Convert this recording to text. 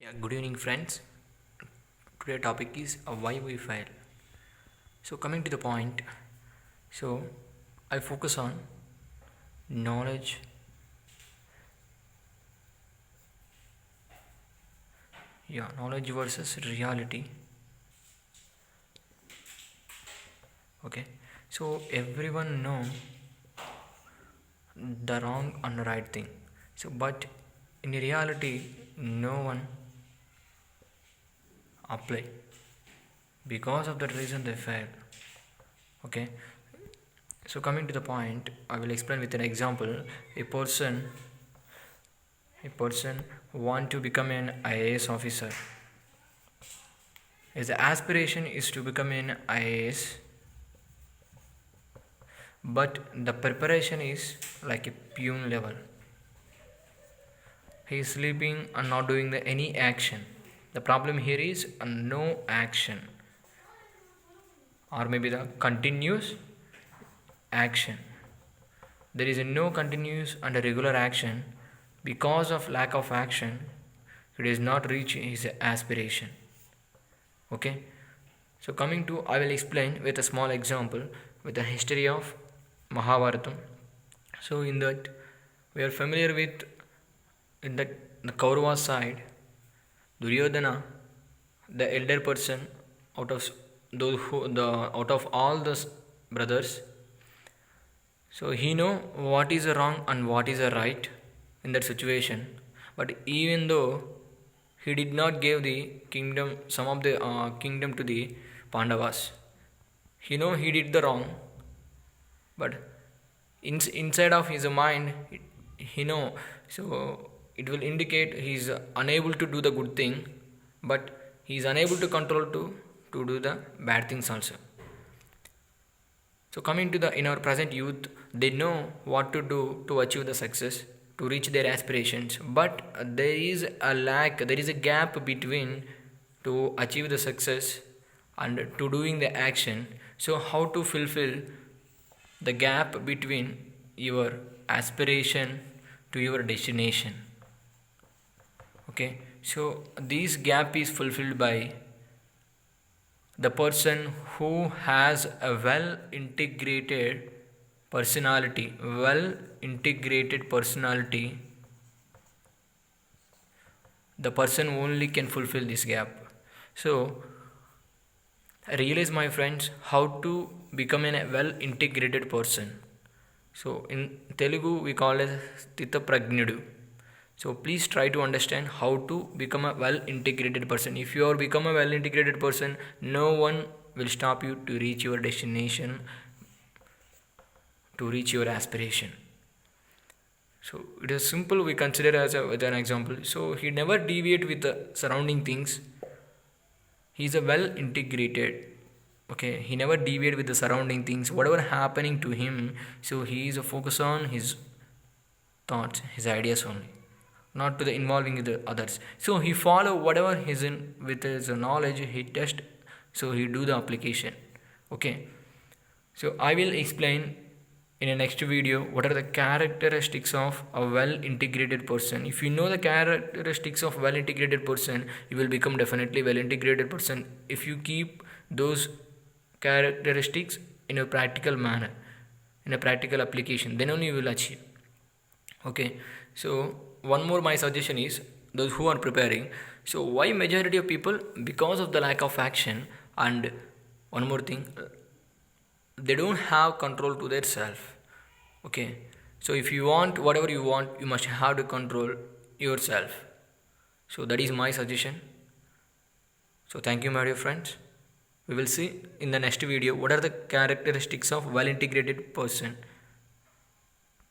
Yeah, good evening, friends. Today topic is why we fail. So coming to the point, so I focus on knowledge, knowledge versus reality. Okay, so everyone know the wrong and the right thing. So but in reality, no one apply because of that reason they fail. Okay, so coming to the point, I will explain with an example. A person want to become an IAS officer. His aspiration is to become an IAS, but the preparation is like a peon level. He is sleeping and not doing any action. The problem here is no action, or maybe the continuous action. There is no continuous and a regular action. Because of lack of action, he does not reach his aspiration. Okay, so coming to, I will explain with a small example with the history of Mahabharata. So in that we are familiar with, in the Kaurava side, Duryodhana, the elder person out of those who the out of all the brothers, so he know what is wrong and what is right in that situation. But even though he did not give the kingdom, some of the kingdom to the Pandavas, he know he did the wrong, but inside of his mind, he know, so it will indicate he is unable to do the good thing, but he is unable to control to do the bad things also. So coming to the, in our present youth, they know what to do to achieve the success, to reach their aspirations, but there is a lack, there is a gap between to achieve the success and to doing the action. So how to fulfill the gap between your aspiration to your destination? Okay, so this gap is fulfilled by the person who has a well integrated personality. The person only can fulfill this gap. So realize, my friends, how to become a well integrated person. So in Telugu we call it Stita Pragnudu. So please try to understand how to become a well integrated person. If you are become a well integrated person, no one will stop you to reach your destination, to reach your aspiration. So it is simple, we consider as with an example. So he never deviate with the surrounding things. He is a well integrated. Okay, he never deviate with the surrounding things, whatever happening to him. So he is a focus on his thoughts, his ideas only, not to the involving with the others. So he follow whatever he's in with his knowledge, he test, so he do the application. Okay, so I will explain in a next video what are the characteristics of a well integrated person. If you know the characteristics of well integrated person, you will become definitely well integrated person. If you keep those characteristics in a practical manner, in a practical application, then only you will achieve. Okay, so one more my suggestion is those who are preparing, so why majority of people? Because of the lack of action, and one more thing, they don't have control to their self. Okay, so if you want whatever you want, you must have to control yourself. So that is my suggestion. So thank you, my dear friends. We will see in the next video what are the characteristics of well integrated person.